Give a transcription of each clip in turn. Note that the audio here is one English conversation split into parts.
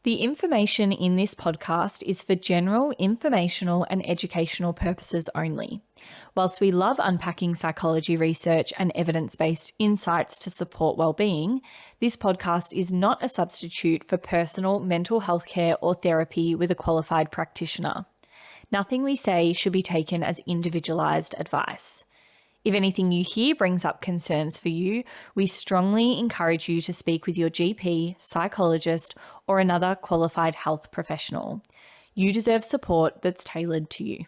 The information in this podcast is for general informational and educational purposes only. Whilst we love unpacking psychology research and evidence-based insights to support well-being, this podcast is not a substitute for personal mental health care or therapy with a qualified practitioner. Nothing we say should be taken as individualised advice. If anything you hear brings up concerns for you, we strongly encourage you to speak with your GP, psychologist, or another qualified health professional. You deserve support that's tailored to you.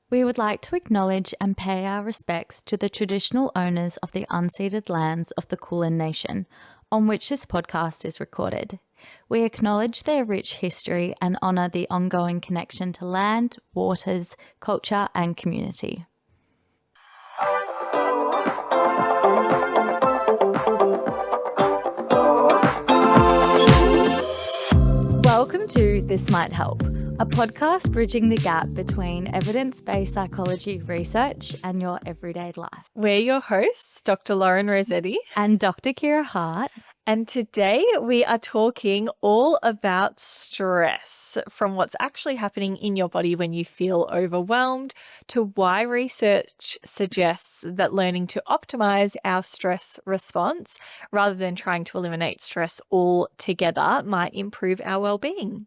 We would like to acknowledge and pay our respects to the traditional owners of the unceded lands of the Kulin Nation, on which this podcast is recorded. We acknowledge their rich history and honour the ongoing connection to land, waters, culture, and community. Welcome to This Might Help, a podcast bridging the gap between evidence-based psychology research and your everyday life. We're your hosts, Dr. Lauren Rossetti And Dr. Kira Hart. And today we are talking all about stress, from what's actually happening in your body when you feel overwhelmed to why research suggests that learning to optimize our stress response rather than trying to eliminate stress altogether might improve our well-being.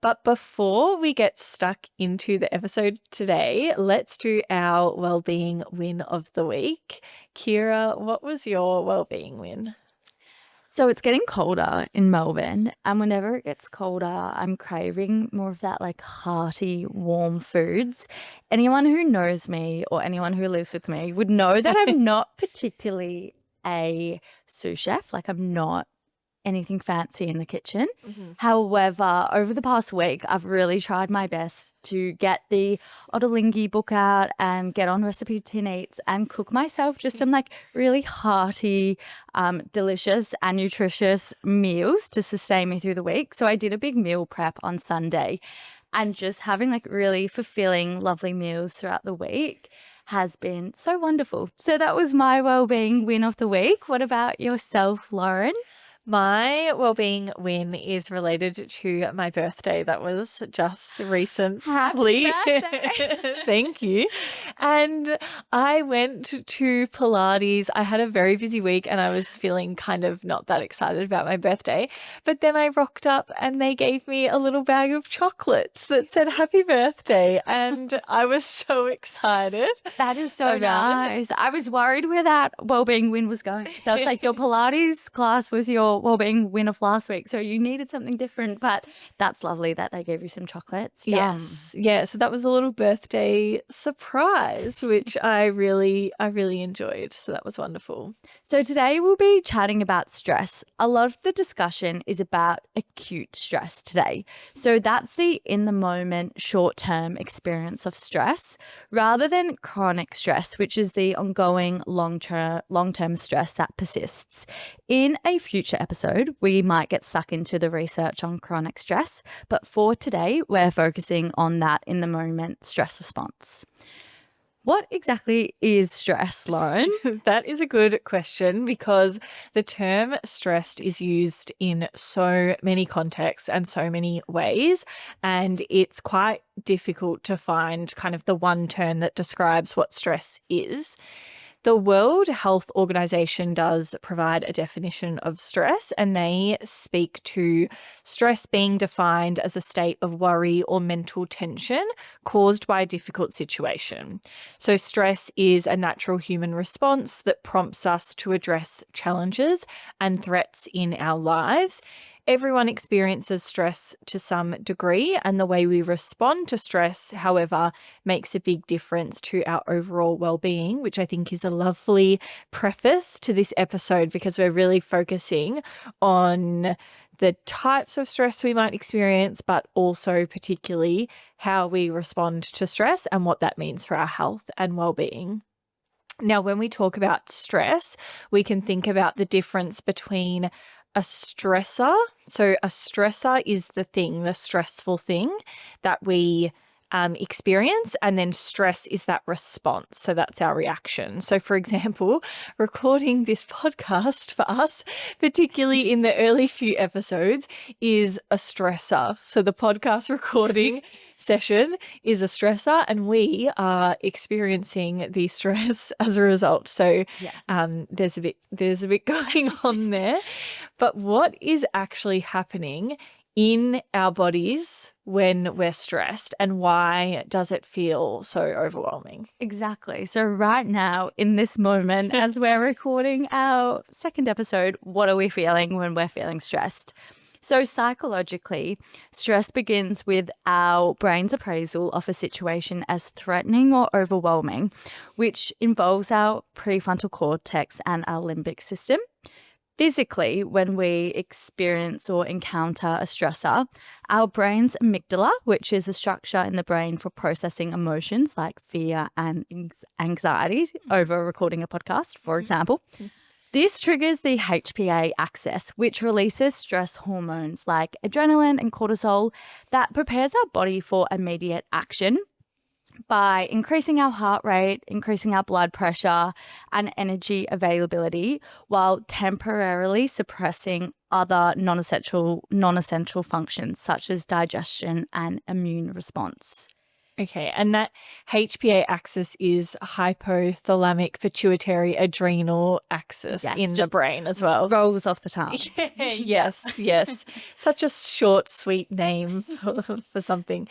But before we get stuck into the episode today, let's do our well-being win of the week. Kira, what was your well-being win? So it's getting colder in Melbourne, and whenever it gets colder, I'm craving more of that like hearty, warm foods. Anyone who knows me or anyone who lives with me would know that I'm not particularly a sous chef. Like I'm not anything fancy in the kitchen. However, over the past week, I've really tried my best to get the Ottolenghi book out and get on Recipe Tin Eats and cook myself just some like really hearty, delicious and nutritious meals to sustain me through the week. So I did a big meal prep on Sunday, and just having like really fulfilling, lovely meals throughout the week has been so wonderful. So that was my well-being win of the week. What about yourself, Lauren? My well-being win is related to my birthday that was just recently. Happy birthday. Thank you. And I went to Pilates. I had a very busy week and I was feeling kind of not that excited about my birthday. But then I rocked up and they gave me a little bag of chocolates that said happy birthday. And I was so excited. That is so nice. I was worried where that well-being win was going. So it's like your Pilates class was your well-being win of last week, so you needed something different, but that's lovely that they gave you some chocolates. Yes. Yeah, so that was a little birthday surprise, which I really enjoyed. So that was wonderful. So today we'll be chatting about stress. A lot of the discussion is about acute stress today. So that's the in the moment, short-term experience of stress rather than chronic stress, which is the ongoing long-term stress that persists. In a future episode, we might get stuck into the research on chronic stress, but for today, we're focusing on that in the moment stress response. What exactly is stress, Lauren? That is a good question because the term stressed is used in so many contexts and so many ways, and it's quite difficult to find kind of the one term that describes what stress is. The World Health Organization does provide a definition of stress, and they speak to stress being defined as a state of worry or mental tension caused by a difficult situation. So stress is a natural human response that prompts us to address challenges and threats in our lives. Everyone experiences stress to some degree, and the way we respond to stress, however, makes a big difference to our overall well-being, which I think is a lovely preface to this episode because we're really focusing on the types of stress we might experience, but also particularly how we respond to stress and what that means for our health and well-being. Now, when we talk about stress, we can think about the difference between a stressor. So a stressor is the stressful thing that we experience, and then stress is that response. So that's our reaction. So, for example, recording this podcast for us, particularly in the early few episodes, is a stressor. So the podcast recording session is a stressor, and we are experiencing the stress as a result. So Yes. there's a bit going on there. But what is actually happening in our bodies when we're stressed, and why does it feel so overwhelming? Exactly. So right now, in this moment, as we're recording our second episode, what are we feeling when we're feeling stressed? So psychologically, stress begins with our brain's appraisal of a situation as threatening or overwhelming, which involves our prefrontal cortex and our limbic system. Physically, when we experience or encounter a stressor, our brain's amygdala, which is a structure in the brain for processing emotions like fear and anxiety over recording a podcast, for example, this triggers the HPA axis, which releases stress hormones like adrenaline and cortisol that prepares our body for immediate action by increasing our heart rate, increasing our blood pressure and energy availability while temporarily suppressing other non-essential functions such as digestion and immune response. Okay, and that HPA axis is hypothalamic pituitary adrenal axis Yes, in the just brain as well. rolls off the tongue. Yes, yes. Such a short, sweet name for something.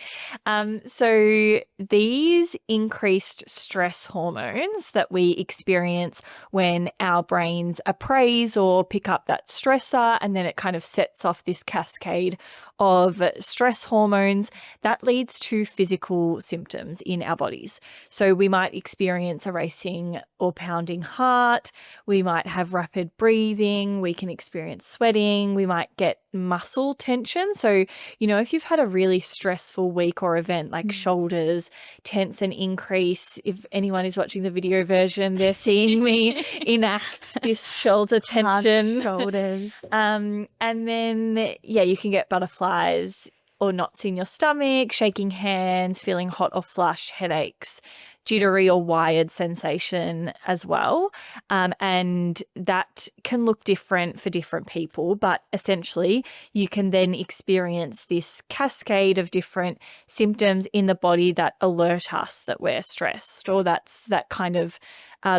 So these increased stress hormones that we experience when our brains appraise or pick up that stressor, and then it kind of sets off this cascade of stress hormones that leads to physical symptoms in our bodies. So we might experience a racing or pounding heart, we might have rapid breathing, we can experience sweating, we might get muscle tension. So, if you've had a really stressful week or event, like shoulders tense and increase, if anyone is watching the video version, they're seeing me enact this shoulder tension. Shoulders. And then, you can get butterflies or knots in your stomach, shaking hands, feeling hot or flushed, headaches, jittery or wired sensation as well. And that can look different for different people, but essentially you can then experience this cascade of different symptoms in the body that alert us that we're stressed, or that's that kind of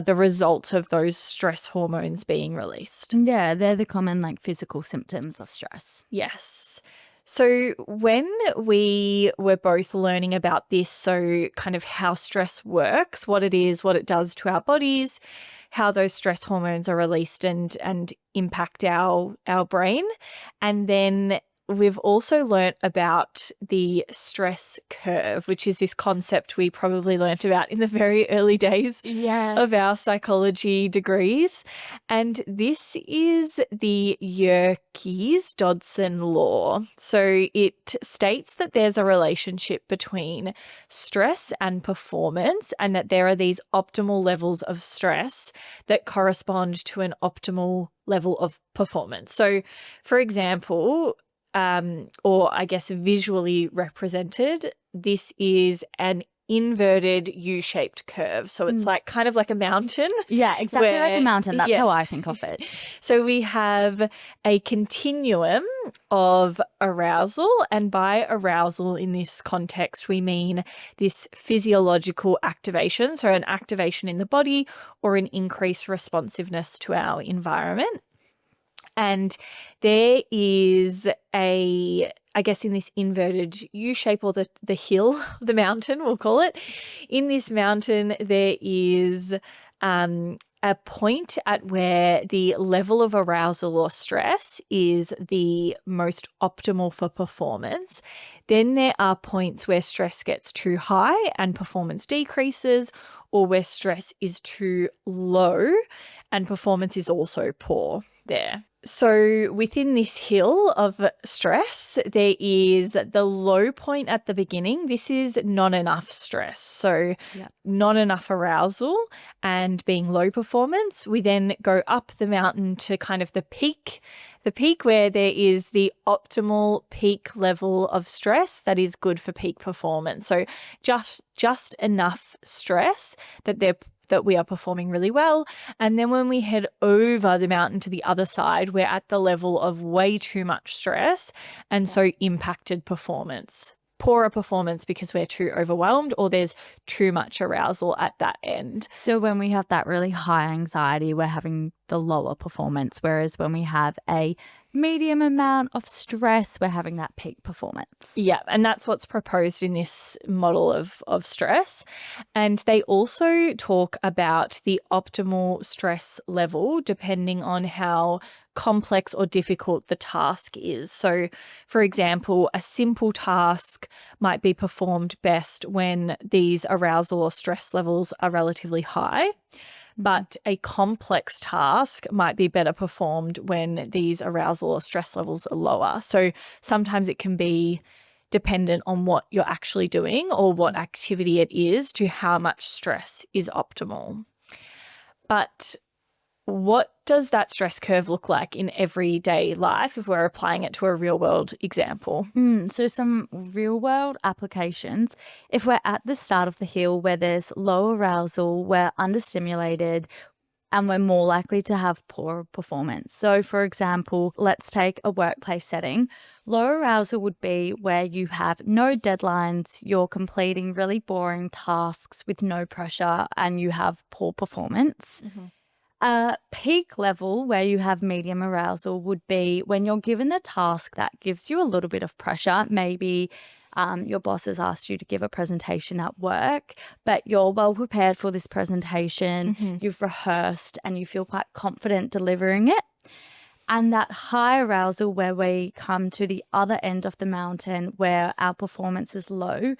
the result of those stress hormones being released. Yeah, they're the common physical symptoms of stress. Yes. So when we were both learning about this, so kind of how stress works, what it is, what it does to our bodies, how those stress hormones are released and impact our brain, and then we've also learnt about the stress curve, which is this concept we probably learnt about in the very early days of our psychology degrees. And this is the Yerkes Dodson law. So it states that there's a relationship between stress and performance, and that there are these optimal levels of stress that correspond to an optimal level of performance. So, for example, or I guess visually represented, this is an inverted U-shaped curve. So it's kind of like a mountain. Yeah, exactly like a mountain. That's how I think of it. So we have a continuum of arousal, and by arousal in this context, we mean this physiological activation, so an activation in the body or an increased responsiveness to our environment. And there is I guess in this inverted U shape, or the hill, the mountain, we'll call it. In this mountain, there is a point at where the level of arousal or stress is the most optimal for performance. Then there are points where stress gets too high and performance decreases, or where stress is too low and performance is also poor there. So within this hill of stress, there is the low point at the beginning. This is not enough stress. So not enough arousal and being low performance. We then go up the mountain to kind of the peak The peak where there is the optimal peak level of stress that is good for peak performance. So just enough stress that we are performing really well. And then when we head over the mountain to the other side, we're at the level of way too much stress and so impacted performance. Poorer performance because we're too overwhelmed or there's too much arousal at that end. So when we have that really high anxiety, we're having the lower performance, whereas when we have a medium amount of stress, we're having that peak performance. Yeah, and that's what's proposed in this model of stress. And they also talk about the optimal stress level depending on how complex or difficult the task is. So, for example, a simple task might be performed best when these arousal or stress levels are relatively high. But a complex task might be better performed when these arousal or stress levels are lower. So sometimes it can be dependent on what you're actually doing or what activity it is to how much stress is optimal. But what does that stress curve look like in everyday life if we're applying it to a real world example? So some real world applications, if we're at the start of the hill where there's low arousal, we're understimulated, and we're more likely to have poor performance. So for example, let's take a workplace setting. Low arousal would be where you have no deadlines, you're completing really boring tasks with no pressure, and you have poor performance. Peak level where you have medium arousal would be when you're given a task that gives you a little bit of pressure. Maybe your boss has asked you to give a presentation at work, but you're well prepared for this presentation, you've rehearsed, and you feel quite confident delivering it. And that high arousal where we come to the other end of the mountain where our performance is low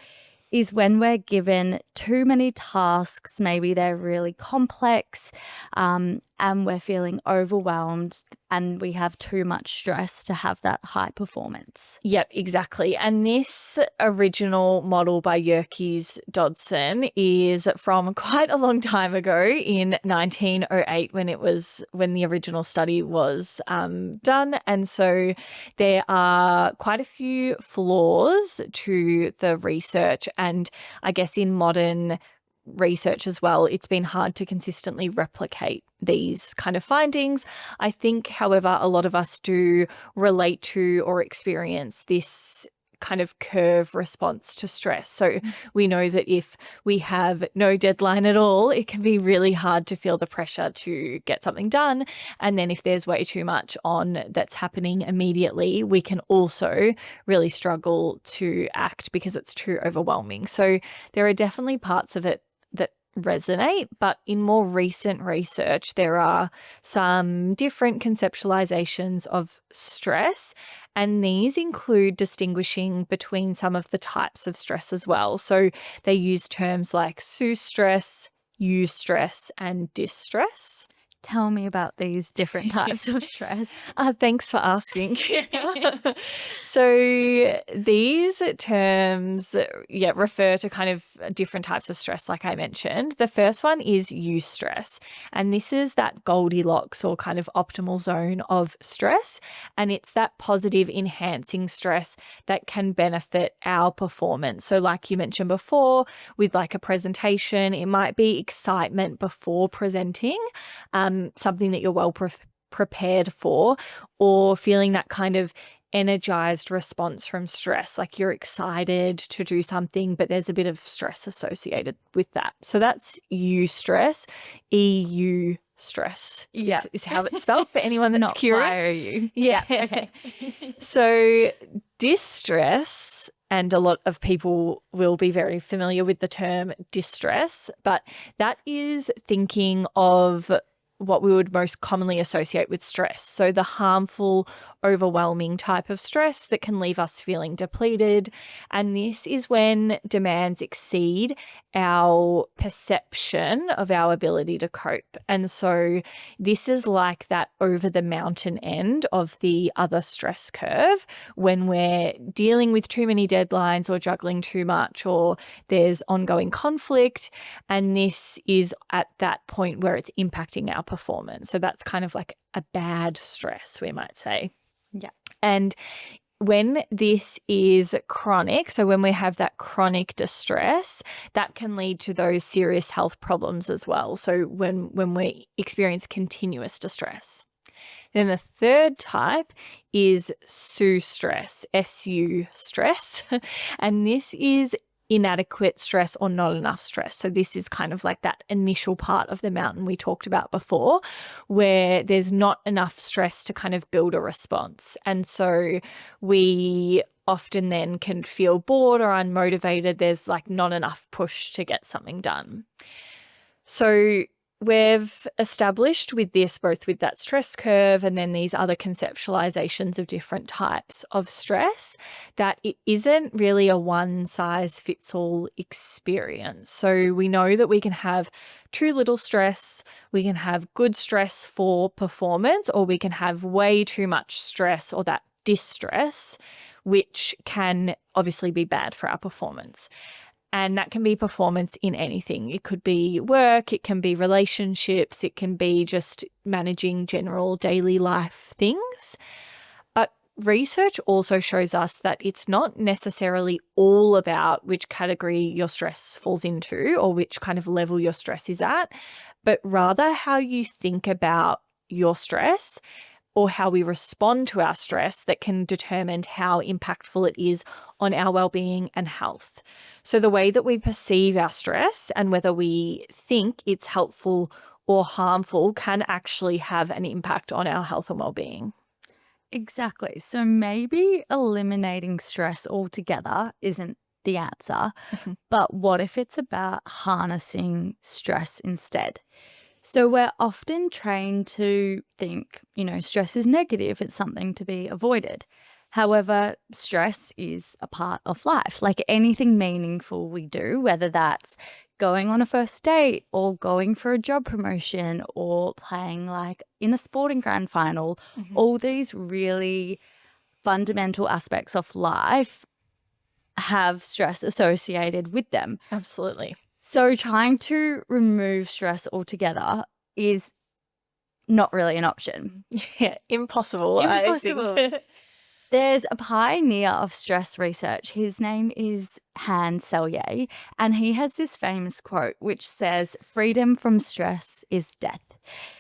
is when we're given too many tasks, maybe they're really complex, and we're feeling overwhelmed and we have too much stress to have that high performance. Yep, exactly. And this original model by Yerkes Dodson is from quite a long time ago in 1908 when the original study was done. And so there are quite a few flaws to the research. And I guess in modern research as well, it's been hard to consistently replicate these kind of findings. I think, however, a lot of us do relate to or experience this kind of curve response to stress. So we know that if we have no deadline at all, it can be really hard to feel the pressure to get something done. And then if there's way too much on that's happening immediately, we can also really struggle to act because it's too overwhelming. So there are definitely parts of it that resonate, but in more recent research, there are some different conceptualizations of stress, and these include distinguishing between some of the types of stress as well. So they use terms like sous-stress, eustress, and distress. Tell me about these different types of stress. Thanks for asking. So these terms, refer to kind of different types of stress, like I mentioned. The first one is eustress, and this is that Goldilocks or kind of optimal zone of stress, and it's that positive enhancing stress that can benefit our performance. So like you mentioned before, with like a presentation, it might be excitement before presenting, something that you're well prepared for, or feeling that kind of energized response from stress, like you're excited to do something, but there's a bit of stress associated with that. So that's eustress, EU stress is how it's spelled for anyone that's Not curious. you. Yeah. Okay. So distress, and a lot of people will be very familiar with the term distress, but that is thinking of what we would most commonly associate with stress. So the harmful, overwhelming type of stress that can leave us feeling depleted. And this is when demands exceed our perception of our ability to cope. And so this is like that over the mountain end of the other stress curve when we're dealing with too many deadlines or juggling too much, or there's ongoing conflict. And this is at that point where it's impacting our performance. So that's kind of like a bad stress, we might say. Yeah. And when this is chronic, so when we have that chronic distress, that can lead to those serious health problems as well. So when we experience continuous distress. Then the third type is SU stress, SU stress. And this is inadequate stress or not enough stress. So this is kind of like that initial part of the mountain we talked about before, where there's not enough stress to kind of build a response. And so we often then can feel bored or unmotivated. There's like not enough push to get something done. So we've established with this, both with that stress curve and then these other conceptualizations of different types of stress, that it isn't really a one size fits all experience. So we know that we can have too little stress, we can have good stress for performance, or we can have way too much stress or that distress, which can obviously be bad for our performance. And that can be performance in anything. It could be work, it can be relationships, it can be just managing general daily life things. But research also shows us that it's not necessarily all about which category your stress falls into or which kind of level your stress is at, but rather how you think about your stress or how we respond to our stress that can determine how impactful it is on our well-being and health. So the way that we perceive our stress and whether we think it's helpful or harmful can actually have an impact on our health and well-being. Exactly. So maybe eliminating stress altogether isn't the answer, Mhm. but what if it's about harnessing stress instead? So we're often trained to think, stress is negative, it's something to be avoided. However, stress is a part of life. Like anything meaningful we do, whether that's going on a first date or going for a job promotion or playing like in a sporting grand final, Mhm. all these really fundamental aspects of life have stress associated with them. Absolutely. So trying to remove stress altogether is not really an option. Yeah, impossible, I think. Impossible. There's a pioneer of stress research. His name is Hans Selye, and he has this famous quote which says, "Freedom from stress is death."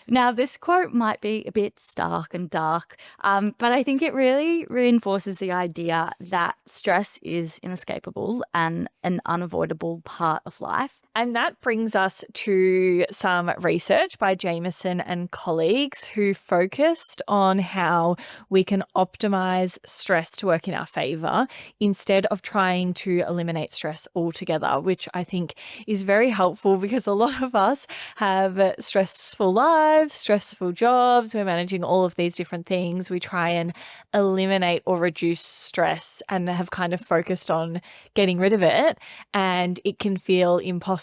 Now, this quote might be a bit stark and dark, but I think it really reinforces the idea that stress is inescapable and an unavoidable part of life. And that brings us to some research by Jameson and colleagues who focused on how we can optimize stress to work in our favor instead of trying to eliminate stress altogether, which I think is very helpful because a lot of us have stressful lives, stressful jobs. We're managing all of these different things. We try and eliminate or reduce stress and have kind of focused on getting rid of it. And it can feel impossible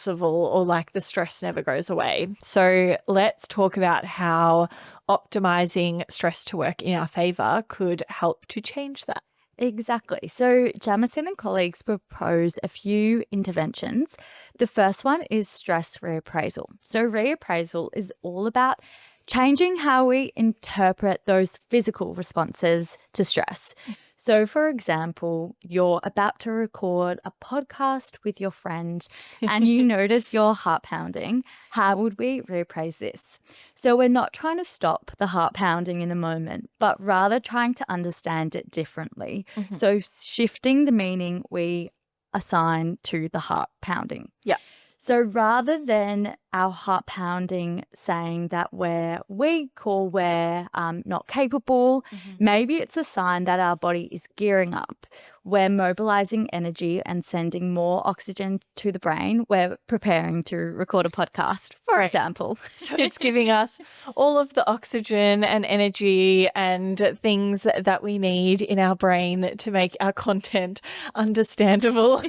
or like the stress never goes away. So let's talk about how optimizing stress to work in our favor could help to change that. Exactly. So Jamison and colleagues propose a few interventions. The first one is stress reappraisal. So reappraisal is all about changing how we interpret those physical responses to stress. So, for example, you're about to record a podcast with your friend and you notice your heart pounding. How would we reappraise this? So, we're not trying to stop the heart pounding in the moment, but rather trying to understand it differently. Mhm. So, shifting the meaning we assign to the heart pounding. Yeah. So rather than our heart pounding saying that we're weak or we're not capable, maybe it's a sign that our body is gearing up. We're mobilizing energy and sending more oxygen to the brain. We're preparing to record a podcast, for example. So it's giving us all of the oxygen and energy and things that we need in our brain to make our content understandable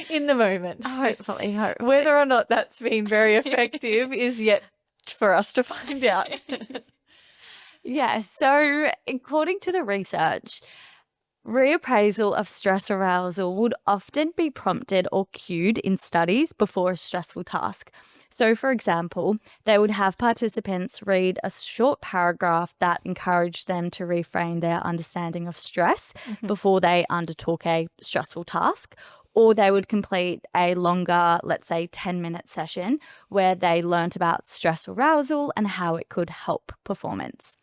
in the moment. Hopefully. Whether or not that's been very effective is yet for us to find out. Yeah. So according to the research, Reappraisal of stress arousal would often be prompted or cued in studies before a stressful task. So, for example, they would have participants read a short paragraph that encouraged them to reframe their understanding of stress Mhm. before they undertook a stressful task. Or they would complete a longer, let's say 10-minute session where they learnt about stress arousal and how it could help performance.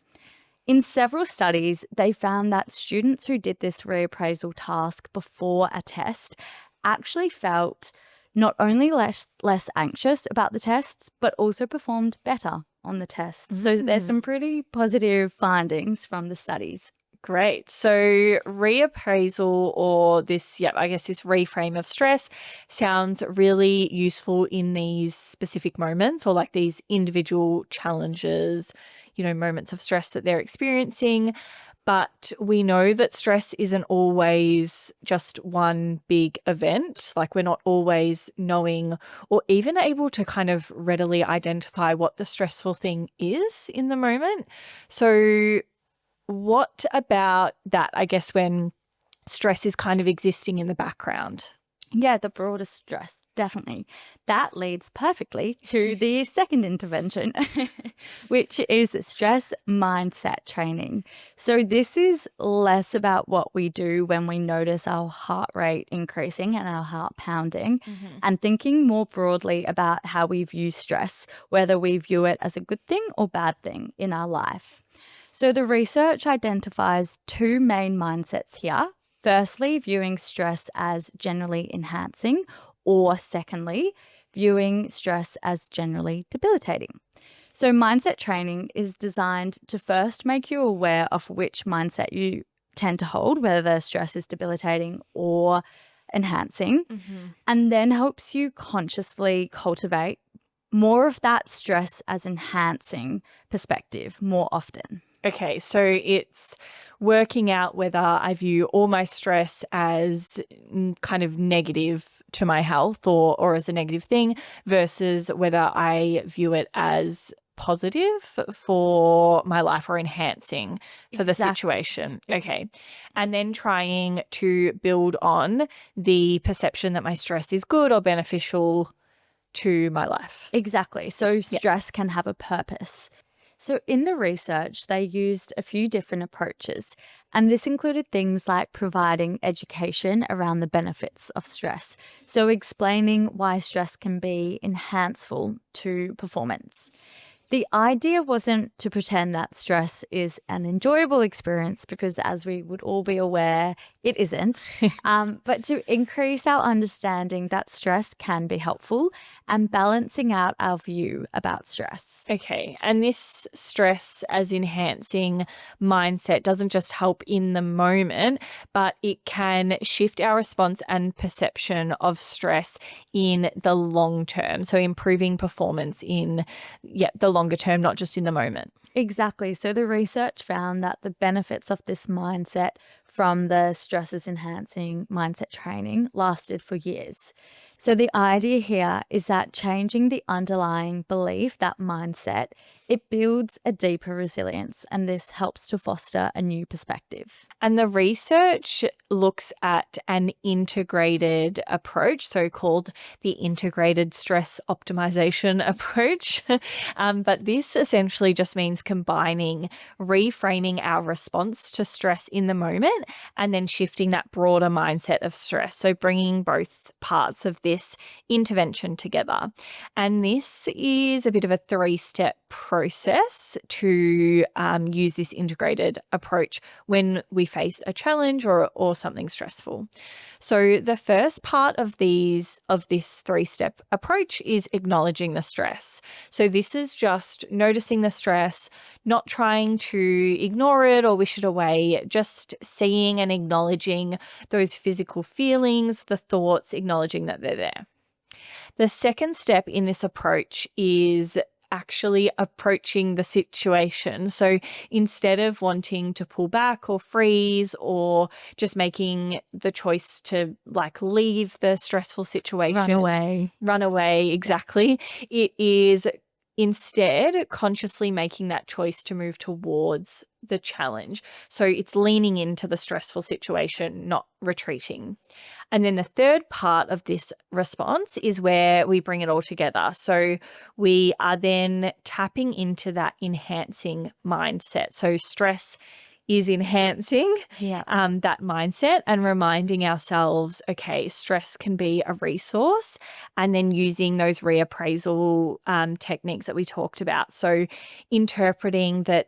In several studies, they found that students who did this reappraisal task before a test actually felt not only less anxious about the tests, but also performed better on the tests. So there's Mm. some pretty positive findings from the studies. Great. So reappraisal or this, yeah, I guess this reframe of stress sounds really useful in these specific moments or like these individual challenges, moments of stress that they're experiencing. But we know that stress isn't always just one big event. Like we're not always knowing or even able to kind of readily identify what the stressful thing is in the moment. So what about that, I guess, when stress is kind of existing in the background? Yeah, the broader stress, definitely. That leads perfectly to the second intervention, which is stress mindset training. So, this is less about what we do when we notice our heart rate increasing and our heart pounding, Mhm. and thinking more broadly about how we view stress, whether we view it as a good thing or bad thing in our life. So, the research identifies two main mindsets here. Firstly, viewing stress as generally enhancing, or secondly, viewing stress as generally debilitating. So, mindset training is designed to first make you aware of which mindset you tend to hold, whether the stress is debilitating or enhancing, Mhm. and then helps you consciously cultivate more of that stress as enhancing perspective more often. Okay, so it's working out whether I view all my stress as kind of negative to my health or as a negative thing versus whether I view it as positive for my life or enhancing for the Exactly. situation. Okay. And then trying to build on the perception that my stress is good or beneficial to my life. Exactly. So Yeah. stress can have a purpose. So, in the research, they used a few different approaches, and this included things like providing education around the benefits of stress. So, explaining why stress can be enhanceful to performance. The idea wasn't to pretend that stress is an enjoyable experience, because, as we would all be aware, it isn't, but to increase our understanding that stress can be helpful and balancing out our view about stress. Okay. And this stress as enhancing mindset doesn't just help in the moment, but it can shift our response and perception of stress in the long term. So improving performance in, yeah, the longer term, not just in the moment. Exactly. So the research found that the benefits of this mindset from the stresses enhancing mindset training lasted for years. So the idea here is that changing the underlying belief, that mindset, it builds a deeper resilience, and this helps to foster a new perspective. And the research looks at an integrated approach, so called the integrated stress optimization approach. But this essentially just means combining reframing our response to stress in the moment and then shifting that broader mindset of stress. So bringing both parts of this intervention together. And this is a bit of a three-step process to use this integrated approach when we face a challenge or something stressful. So the first part of this three-step approach is acknowledging the stress. So this is just noticing the stress, not trying to ignore it or wish it away, just seeing and acknowledging those physical feelings, the thoughts, acknowledging that they're there. The second step in this approach is actually approaching the situation. So instead of wanting to pull back or freeze or just making the choice to like leave the stressful Run situation, away. run away, exactly, it is instead consciously making that choice to move towards the challenge. So it's leaning into the stressful situation, not retreating. And then the third part of this response is where we bring it all together. So we are then tapping into that enhancing mindset. So stress is enhancing Yeah. that mindset and reminding ourselves, okay, stress can be a resource, and then using those reappraisal techniques that we talked about. So interpreting that,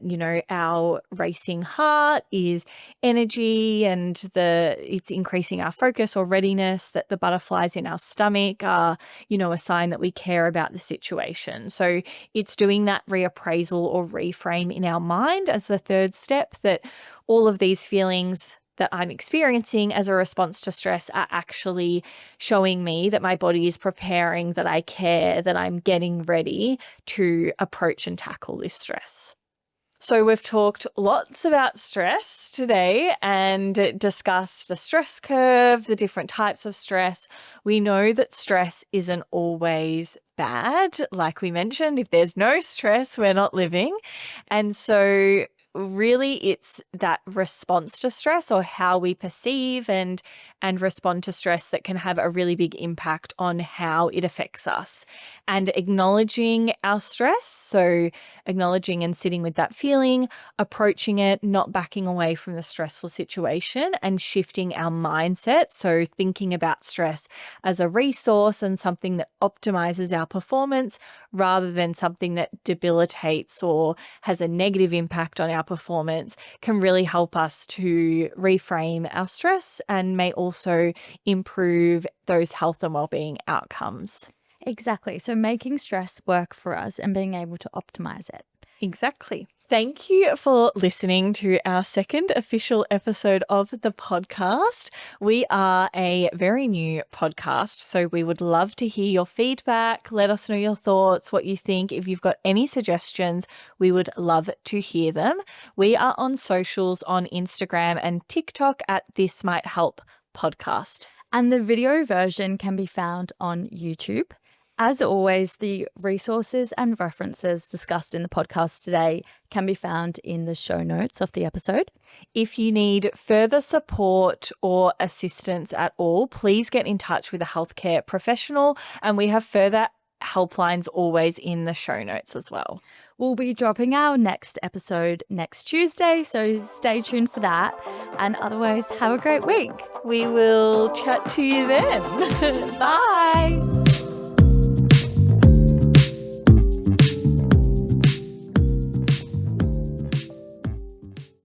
our racing heart is energy and it's increasing our focus or readiness, that the butterflies in our stomach are, a sign that we care about the situation. So it's doing that reappraisal or reframe in our mind as the third step, that all of these feelings that I'm experiencing as a response to stress are actually showing me that my body is preparing, that I care, that I'm getting ready to approach and tackle this stress. So we've talked lots about stress today and discussed the stress curve, the different types of stress. We know that stress isn't always bad. Like we mentioned, if there's no stress, we're not living. And so really it's that response to stress, or how we perceive and respond to stress, that can have a really big impact on how it affects us. And acknowledging our stress, so acknowledging and sitting with that feeling, approaching it, not backing away from the stressful situation, and shifting our mindset. So thinking about stress as a resource and something that optimizes our performance, rather than something that debilitates or has a negative impact on our performance, can really help us to reframe our stress and may also improve those health and well-being outcomes. Exactly. So making stress work for us and being able to optimize it. Exactly. Thank you for listening to our second official episode of the podcast. We are a very new podcast, so we would love to hear your feedback. Let us know your thoughts, what you think. If you've got any suggestions, we would love to hear them. We are on socials on Instagram and TikTok at This Might Help Podcast. And the video version can be found on YouTube. As always, the resources and references discussed in the podcast today can be found in the show notes of the episode. If you need further support or assistance at all, please get in touch with a healthcare professional, and we have further helplines always in the show notes as well. We'll be dropping our next episode next Tuesday, so stay tuned for that. And otherwise, have a great week. We will chat to you then. Bye.